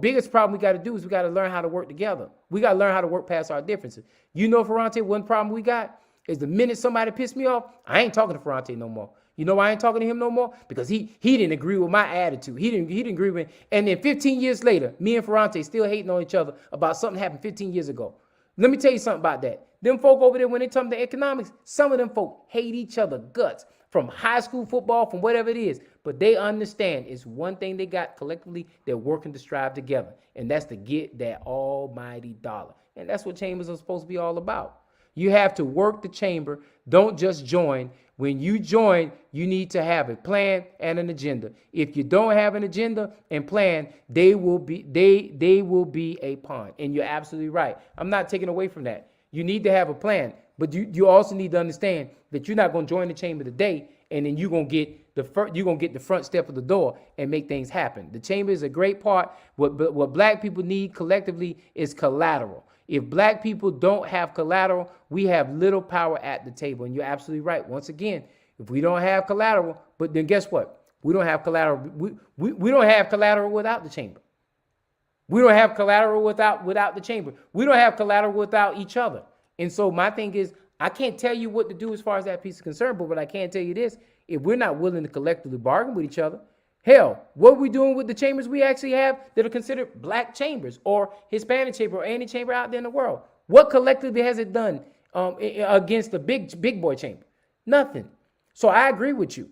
Biggest problem we got to do is we got to learn how to work together. We got to learn how to work past our differences. You know, Ferrante, one problem we got is the minute somebody pissed me off, I ain't talking to Ferrante no more. You know why I ain't talking to him no more? Because he didn't agree with my attitude. He didn't agree with me. And then 15 years later, me and Ferrante still hating on each other about something happened 15 years ago. Let me tell you something about that. Them folk over there, when they come to economics, some of them folk hate each other guts from high school football, from whatever it is. But they understand it's one thing they got collectively. They're working to strive together. And that's to get that almighty dollar. And that's what chambers are supposed to be all about. You have to work the chamber. Don't just join. When you join, you need to have a plan and an agenda. If you don't have an agenda and plan, they will be a pawn. And you're absolutely right. I'm not taking away from that. You need to have a plan, but you also need to understand that you're not going to join the chamber today and then you're going to get the front step of the door and make things happen. The chamber is a great part. What black people need collectively is collateral. If black people don't have collateral, we have little power at the table. And you're absolutely right. Once again, if we don't have collateral, but then guess what? We don't have collateral. We don't have collateral without the chamber. We don't have collateral without the chamber. We don't have collateral without each other. And so my thing is, I can't tell you what to do as far as that piece is concerned, but what I can tell you this, if we're not willing to collectively bargain with each other, hell, what are we doing with the chambers we actually have that are considered black chambers or Hispanic chamber or any chamber out there in the world? What collectively has it done against the big boy chamber? Nothing. So I agree with you.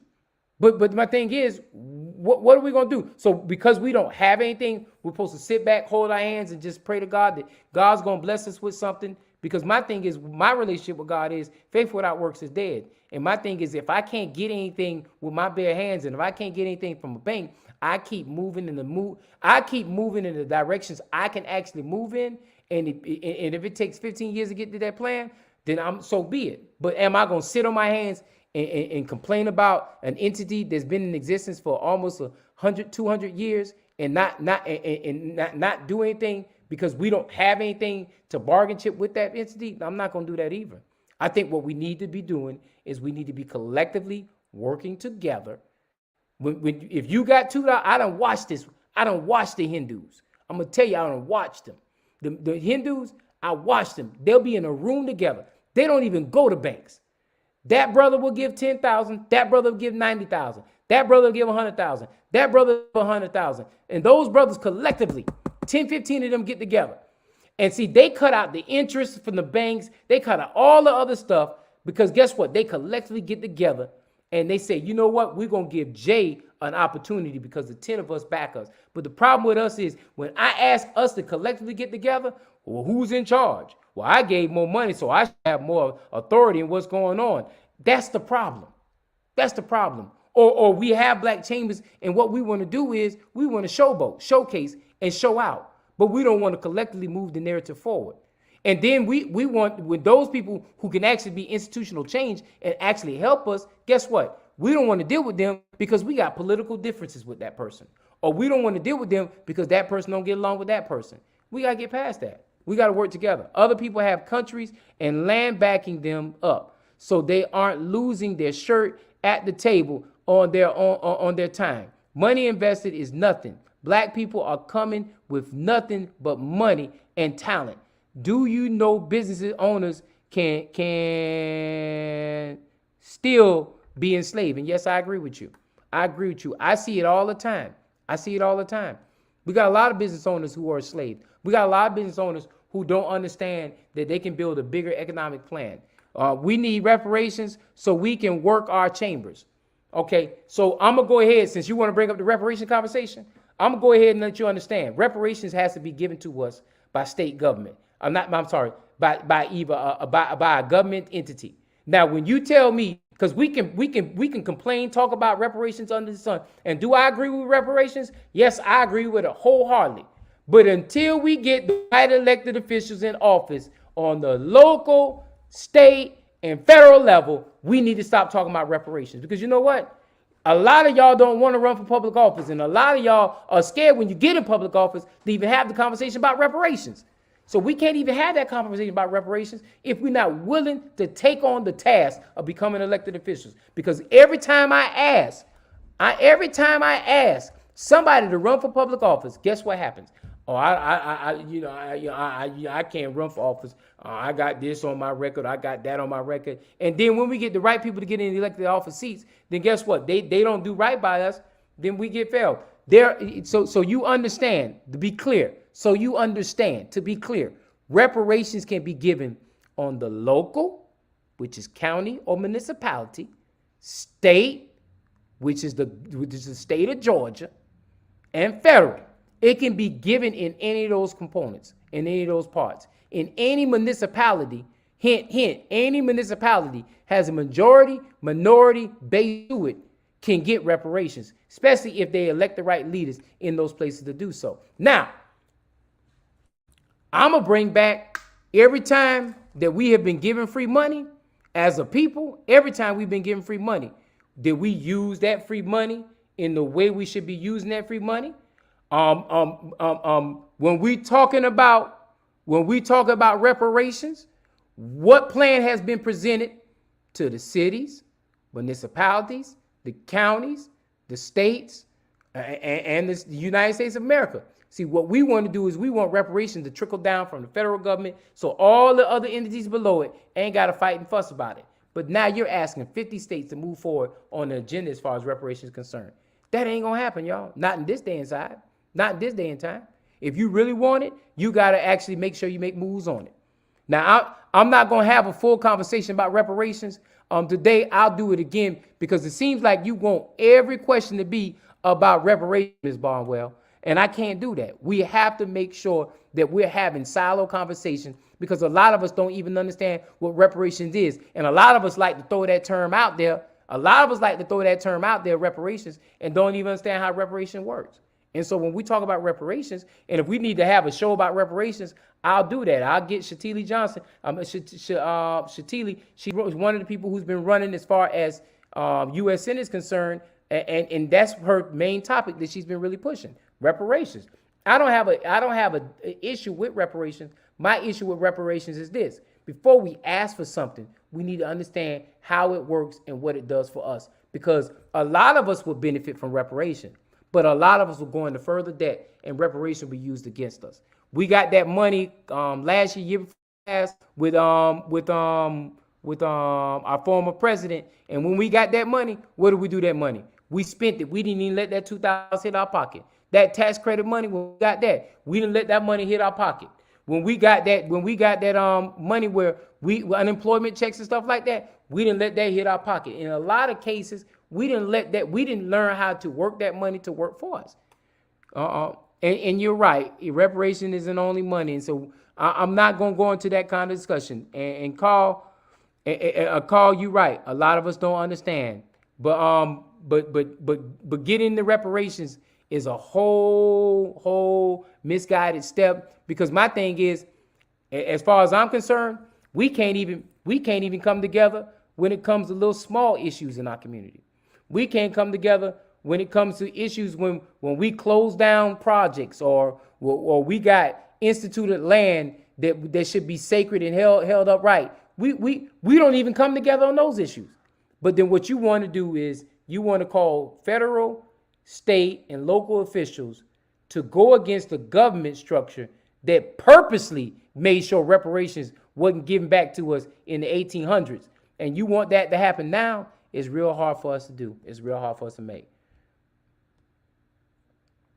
But my thing is, what are we going to do? So because we don't have anything, we're supposed to sit back, hold our hands, and just pray to God that God's going to bless us with something. Because my thing is, my relationship with God is faith without works is dead. And my thing is, if I can't get anything with my bare hands, and if I can't get anything from a bank, I keep moving in the directions I can actually move in. And if it takes 15 years to get to that plan, then so be it. But am I going to sit on my hands and complain about an entity that's been in existence for almost 100, 200 years and not do anything because we don't have anything to bargain chip with that entity? I'm not going to do that either. I think what we need to be doing is we need to be collectively working together. If you got $2, I done watched this. I done watched the Hindus. I'm going to tell you, I done watched them. The Hindus, I watched them. They'll be in a room together. They don't even go to banks. That brother will give 10,000. That brother will give 90,000. That brother will give 100,000. That brother will give 100,000. And those brothers collectively, 10, 15 of them get together. And see, they cut out the interest from the banks. They cut out all the other stuff because guess what? They collectively get together and they say, you know what? We're going to give Jay an opportunity because the 10 of us back us. But the problem with us is when I ask us to collectively get together, well, who's in charge? Well, I gave more money, so I should have more authority in what's going on. That's the problem. That's the problem. Or we have black chambers, and what we want to do is we want to showboat, showcase, and show out. But we don't want to collectively move the narrative forward. And then we want, with those people who can actually be institutional change and actually help us, guess what? We don't want to deal with them because we got political differences with that person. Or we don't want to deal with them because that person don't get along with that person. We got to get past that. We got to work together. Other people have countries and land backing them up so they aren't losing their shirt at the table on their time. Money invested is nothing. Black people are coming with nothing but money and talent. Do you know business owners can still be enslaved? And yes, I agree with you. I agree with you. I see it all the time. We got a lot of business owners who are enslaved. We got a lot of business owners who don't understand that they can build a bigger economic plan. We need reparations so we can work our chambers. Okay, so I'm gonna go ahead, since you want to bring up the reparation conversation, I'm gonna go ahead and let you understand. Reparations has to be given to us by state government. I'm sorry, by either by a government entity. Now, when you tell me, because we can complain, talk about reparations under the sun, and do I agree with reparations? Yes, I agree with it wholeheartedly. But until we get the right elected officials in office on the local, state, and federal level, we need to stop talking about reparations. Because you know what? A lot of y'all don't want to run for public office, and a lot of y'all are scared when you get in public office to even have the conversation about reparations. So we can't even have that conversation about reparations if we're not willing to take on the task of becoming elected officials. Because every time I ask somebody to run for public office, guess what happens? Oh, I can't run for office. I got this on my record. I got that on my record. And then when we get the right people to get in the elected office seats, then guess what? They don't do right by us. Then we get failed. So you understand, to be clear. So you understand, to be clear, reparations can be given on the local, which is county or municipality, state, which is the state of Georgia, and federal. It can be given in any of those components, in any of those parts. In any municipality, hint, any municipality has a majority, minority base to it, can get reparations, especially if they elect the right leaders in those places to do so. Now, I'm going to bring back every time that we have been given free money as a people, every time we've been given free money, did we use that free money in the way we should be using that free money? When we talk about reparations, what plan has been presented to the cities, municipalities, the counties, the states, and the United States of America? See, what we want to do is we want reparations to trickle down from the federal government so all the other entities below it ain't got to fight and fuss about it. But now you're asking 50 states to move forward on the agenda as far as reparations is concerned. That ain't going to happen, y'all. Not in this day and time. Not in this day and time. If you really want it, you got to actually make sure you make moves on it. Now, I'm not going to have a full conversation about reparations. Today, I'll do it again because it seems like you want every question to be about reparations, Ms. Barnwell. And I can't do that. We have to make sure that we're having silo conversations because a lot of us don't even understand what reparations is. And a lot of us like to throw that term out there. Reparations, and don't even understand how reparation works. And so when we talk about reparations, and if we need to have a show about reparations, I'll do that. I'll get Shatili Johnson. Shatili, she's one of the people who's been running as far as U.S. Senate is concerned, and that's her main topic that she's been really pushing. Reparations. I don't have an issue with reparations. My issue with reparations is this. Before we ask for something, we need to understand how it works and what it does for us. Because a lot of us will benefit from reparation, but a lot of us will go into further debt and reparation will be used against us. We got that money last year before last with our former president. And when we got that money, what did we do that money? We spent it. We didn't even let that $2,000 hit our pocket. That tax credit money, when we got that, we didn't let that money hit our pocket. When we got that money where we unemployment checks and stuff like that, we didn't let that hit our pocket. In a lot of cases, we didn't learn how to work that money to work for us. And you're right, reparation isn't only money. And so I'm not going to go into that kind of discussion. And Carl, you're right. A lot of us don't understand. But getting the reparations is a whole misguided step, because my thing is, as far as I'm concerned, we can't even come together when it comes to little small issues in our community. We can't come together when it comes to issues when we close down projects or we got instituted land that should be sacred and held upright. We don't even come together on those issues. But then what you want to do is you want to call federal, state, and local officials to go against the government structure that purposely made sure reparations wasn't given back to us in the 1800s. And you want that to happen now, it's real hard for us to do. It's real hard for us to make.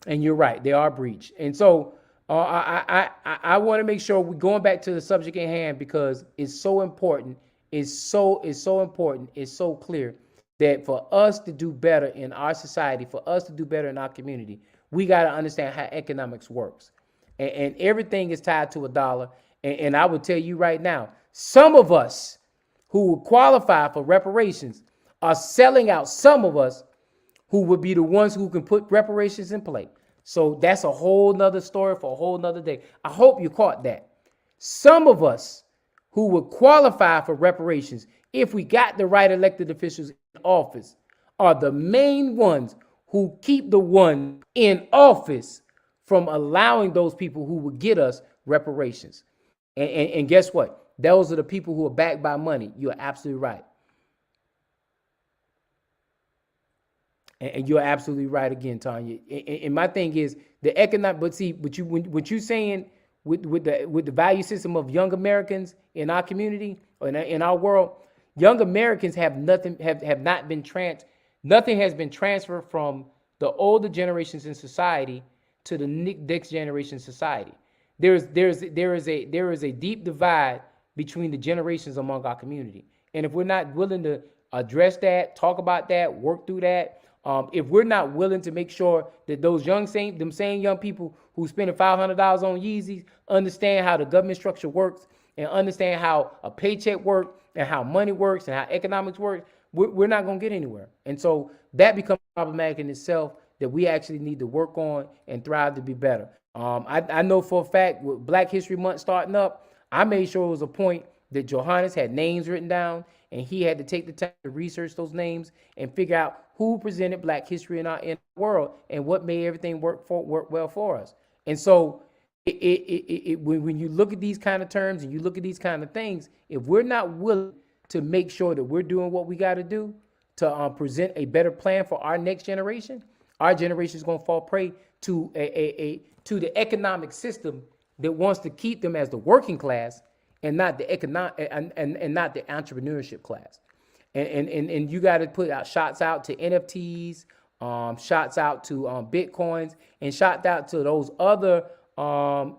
And you're right, they are breached. And so I want to make sure we're going back to the subject at hand because it's so important is so important. It's so clear that for us to do better in our society, for us to do better in our community, we got to understand how economics works, and everything is tied to a dollar. And I would tell you right now, some of us who would qualify for reparations are selling out some of us who would be the ones who can put reparations in play. So that's a whole nother story for a whole nother day. I hope you caught that. Some of us who would qualify for reparations if we got the right elected officials in office are the main ones who keep the one in office from allowing those people who would get us reparations. And guess what? Those are the people who are backed by money. You are absolutely right. And you're absolutely right again, Tanya. And my thing is the economic, but see, what you saying with the value system of young Americans in our community or in our world, young Americans have not been nothing has been transferred from the older generations in society to the next generation society. There is a deep divide between the generations among our community, and if we're not willing to address that, talk about that, work through that, if we're not willing to make sure that those them same young people who spending $500 on Yeezys understand how the government structure works and understand how a paycheck works and how money works and how economics works, we're not going to get anywhere. And so that becomes problematic in itself that we actually need to work on and thrive to be better. I know for a fact with Black History Month starting up, I made sure it was a point that Johannes had names written down, and he had to take the time to research those names and figure out who presented Black history in our world and what made everything work well for us. And so when you look at these kind of terms and you look at these kind of things, if we're not willing to make sure that we're doing what we got to do to present a better plan for our next generation, our generation is going to fall prey to to the economic system that wants to keep them as the working class and not the and not the entrepreneurship class. And you got to put out shots out to NFTs, shots out to Bitcoins, and shots out to those other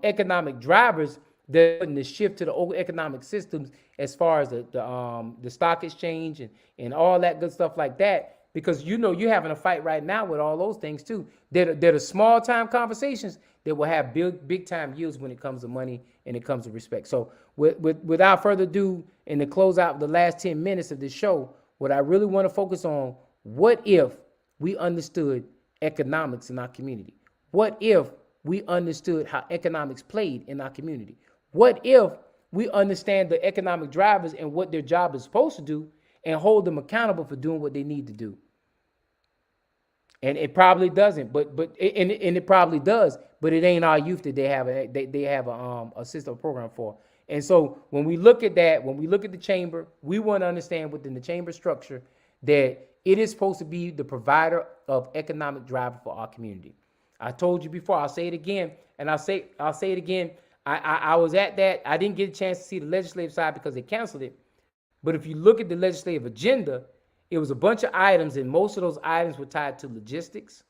economic drivers that are putting the shift to the old economic systems as far as the stock exchange and all that good stuff like that. Because you're having a fight right now with all those things too. They're the small time conversations that will have big time yields when it comes to money and it comes to respect. So without further ado, in the closeout of the last 10 minutes of this show, what I really want to focus on, what if we understood economics in our community? What if we understood how economics played in our community? What if we understand the economic drivers and what their job is supposed to do and hold them accountable for doing what they need to do? And it probably doesn't, but it probably does, but it ain't our youth that they have a system program for. And so when we look at that, when we look at the chamber, we want to understand within the chamber structure that it is supposed to be the provider of economic driver for our community. I told you before, I'll say it again, and I'll say it again. I was at that. I didn't get a chance to see the legislative side because they canceled it. But if you look at the legislative agenda, it was a bunch of items, and most of those items were tied to logistics.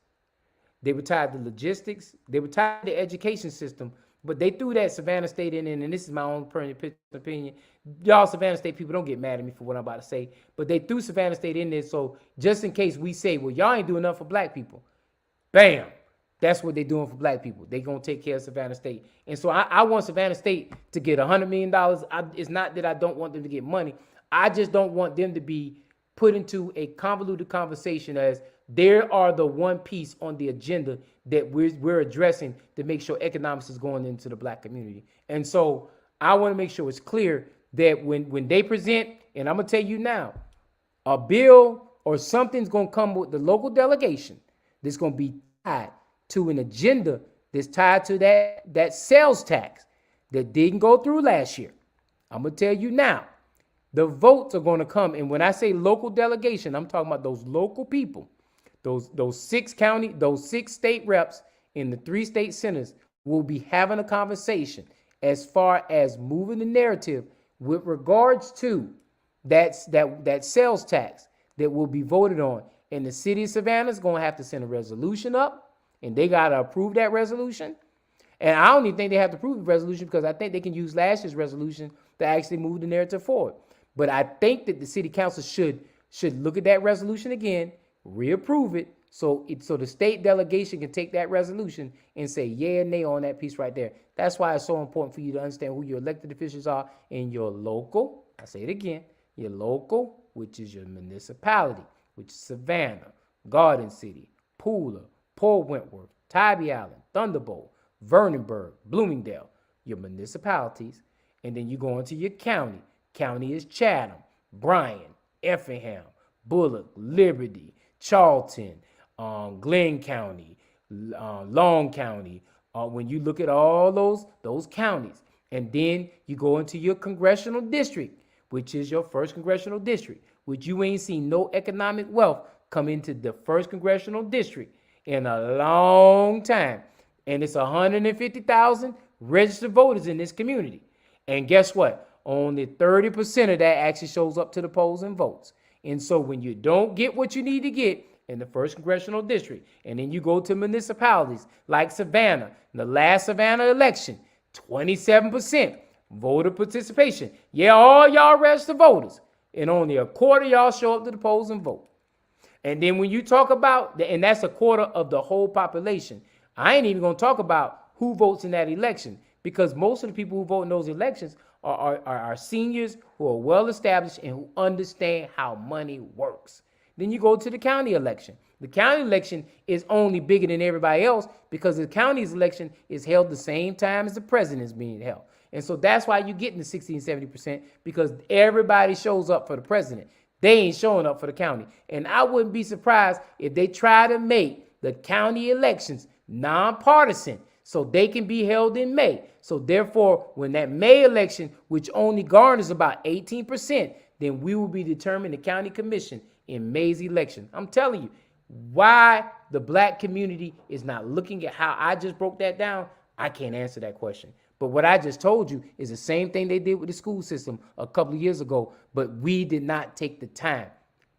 They were tied to logistics. They were tied to the education system, but they threw that Savannah State in, and this is my own opinion. Y'all Savannah State people, don't get mad at me for what I'm about to say, but they threw Savannah State in there, so just in case we say, well, y'all ain't doing enough for Black people, bam, that's what they're doing for Black people. They're going to take care of Savannah State. And so I want Savannah State to get $100 million. It's not that I don't want them to get money. I just don't want them to be put into a convoluted conversation as there are the one piece on the agenda that we're addressing to make sure economics is going into the Black community. And so I want to make sure it's clear that when they present, and I'm going to tell you now, a bill or something's going to come with the local delegation that's going to be tied to an agenda that's tied to that sales tax that didn't go through last year. I'm going to tell you now, the votes are going to come. And when I say local delegation, I'm talking about those local people, those 6 state reps in the 3 state senators will be having a conversation as far as moving the narrative with regards to that sales tax that will be voted on. And the city of Savannah is going to have to send a resolution up, and they got to approve that resolution. And I don't even think they have to approve the resolution because I think they can use last year's resolution to actually move the narrative forward. But I think that the city council should look at that resolution again, reapprove it, so the state delegation can take that resolution and say yay or nay on that piece right there. That's why it's so important for you to understand who your elected officials are in your local. I say it again, your local, which is your municipality, which is Savannah, Garden City, Pooler, Port Wentworth, Tybee Island, Thunderbolt, Vernonburg, Bloomingdale, your municipalities, and then you go into your county. County is Chatham, Bryan, Effingham, Bullock, Liberty, Charlton, Glenn County, Long County. When you look at all those counties, and then you go into your congressional district, which is your first congressional district, which you ain't seen no economic wealth come into the first congressional district in a long time. And it's 150,000 registered voters in this community. And guess what? Only 30% of that actually shows up to the polls and votes. And so when you don't get what you need to get in the first congressional district, and then you go to municipalities like Savannah, in the last Savannah election, 27% voter participation. Yeah, all y'all registered voters, and only a quarter y'all show up to the polls and vote. And then when you talk about, and that's a quarter of the whole population, I ain't even going to talk about who votes in that election, because most of the people who vote in those elections are seniors who are well established and who understand how money works. Then you go to the county election. The county election is only bigger than everybody else because the county's election is held the same time as the president's being held. And so that's why you're getting the 60 and 70%, because everybody shows up for the president. They ain't showing up for the county. And I wouldn't be surprised if they try to make the county elections nonpartisan so they can be held in May. So therefore, when that May election, which only garners about 18%, then we will be determining the county commission in May's election. I'm telling you, why the black community is not looking at how I just broke that down, I can't answer that question. But what I just told you is the same thing they did with the school system a couple of years ago, but we did not take the time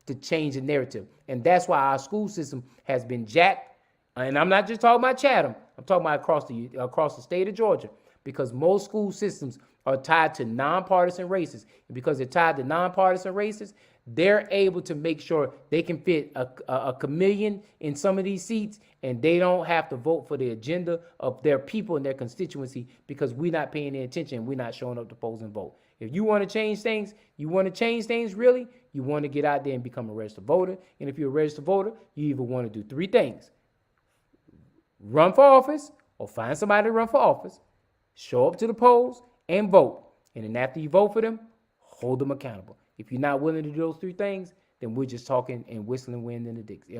to change the narrative. And that's why our school system has been jacked. And I'm not just talking about Chatham. I'm talking about across the state of Georgia, because most school systems are tied to nonpartisan races. And because they're tied to nonpartisan races, they're able to make sure they can fit a chameleon in some of these seats, and they don't have to vote for the agenda of their people and their constituency because we're not paying any attention. We're not showing up to polls and vote. If you want to change things, really, you want to get out there and become a registered voter. And if you're a registered voter, you either want to do three things: run for office or find somebody to run for office, show up to the polls and vote. And then after you vote for them, hold them accountable. If you're not willing to do those three things, then we're just talking and whistling wind in the Dixie.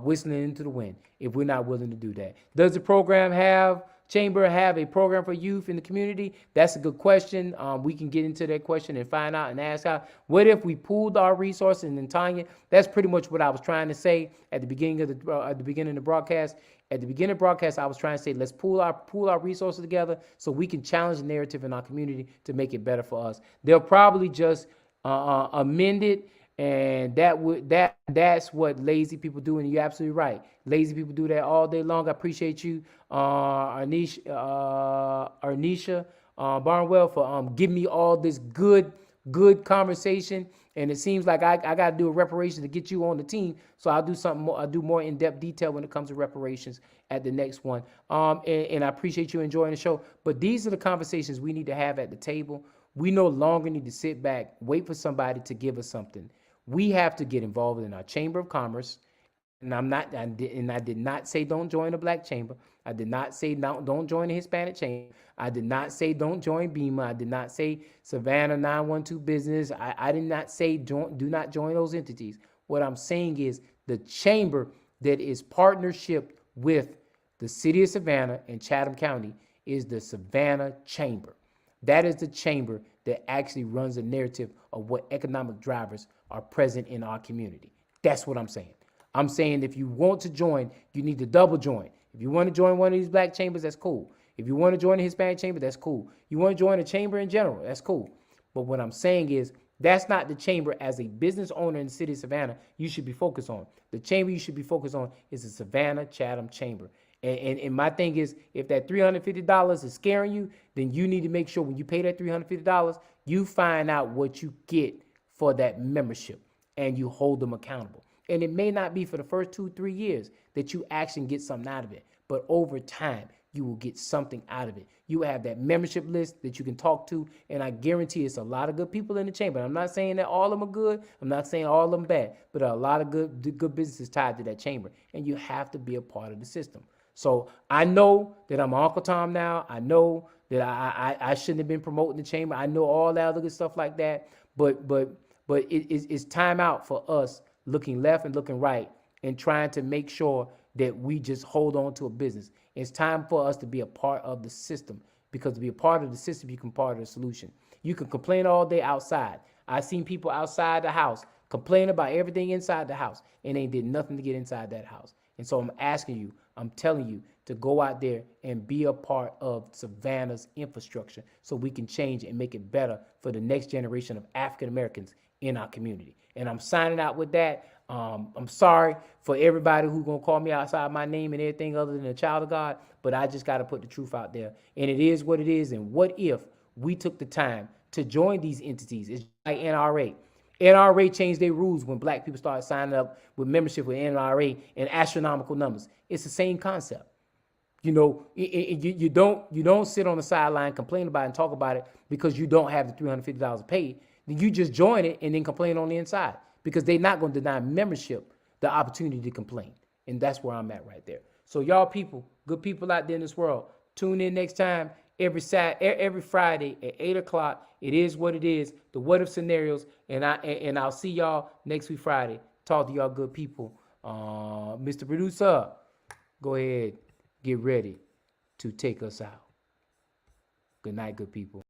Whistling into the wind if we're not willing to do that. Does the chamber have a program for youth in the community? That's a good question. We can get into that question and find out and ask out. What if we pooled our resources? And then Tanya, that's pretty much what I was trying to say at the beginning of the broadcast. At the beginning of the broadcast, I was trying to say, let's pool our resources together so we can challenge the narrative in our community to make it better for us. They'll probably just amend it, and that's what lazy people do. And you're absolutely right. Lazy people do that all day long. I appreciate you, Arnisha Barnwell, for giving me all this good conversation. And it seems like I got to do a reparation to get you on the team. So I'll do something more. I'll do more in-depth detail when it comes to reparations at the next one. And I appreciate you enjoying the show. But these are the conversations we need to have at the table. We no longer need to sit back, wait for somebody to give us something. We have to get involved in our Chamber of Commerce. And I did not say don't join the Black Chamber. I did not say don't join the Hispanic Chamber. I did not say don't join BEMA. I did not say Savannah 912 Business. I did not say do not join those entities. What I'm saying is the chamber that is partnership with the city of Savannah and Chatham County is the Savannah Chamber. That is the chamber that actually runs the narrative of what economic drivers are present in our community. That's what I'm saying. I'm saying if you want to join, you need to double join. If you want to join one of these black chambers, that's cool. If you want to join the Hispanic chamber, that's cool. You want to join a chamber in general, that's cool. But what I'm saying is that's not the chamber as a business owner in the city of Savannah you should be focused on. The chamber you should be focused on is the Savannah Chatham Chamber. And my thing is, if that $350 is scaring you, then you need to make sure when you pay that $350, you find out what you get for that membership and you hold them accountable. And it may not be for the first 2, 3 years that you actually get something out of it, but over time, you will get something out of it. You will have that membership list that you can talk to, and I guarantee it's a lot of good people in the chamber. I'm not saying that all of them are good. I'm not saying all of them bad, but a lot of good businesses tied to that chamber, and you have to be a part of the system. So I know that I'm Uncle Tom now. I know that I shouldn't have been promoting the chamber. I know all that other good stuff like that, but it's time out for us looking left and looking right and trying to make sure that we just hold on to a business. It's time for us to be a part of the system, because to be a part of the system, you can be part of the solution. You can complain all day outside. I've seen people outside the house complain about everything inside the house, and they did nothing to get inside that house. And so I'm asking you, I'm telling you to go out there and be a part of Savannah's infrastructure so we can change it and make it better for the next generation of African Americans in our community. And I'm signing out with that. I'm sorry for everybody who's gonna call me outside my name and everything other than a child of God, but I just gotta put the truth out there. And it is what it is. And what if we took the time to join these entities? It's like NRA. NRA changed their rules when black people started signing up with membership with NRA in astronomical numbers. It's the same concept. You know, you don't sit on the sideline, complain about it and talk about it because you don't have the $350 paid. Then you just join it and then complain on the inside, because they're not going to deny membership the opportunity to complain. And that's where I'm at right there. So y'all people, good people out there in this world, tune in next time every Friday at 8 o'clock. It is what it is. The what if scenarios, and I'll see y'all next week Friday. Talk to y'all good people. Mr. Producer, go ahead, get ready to take us out. Good night, good people.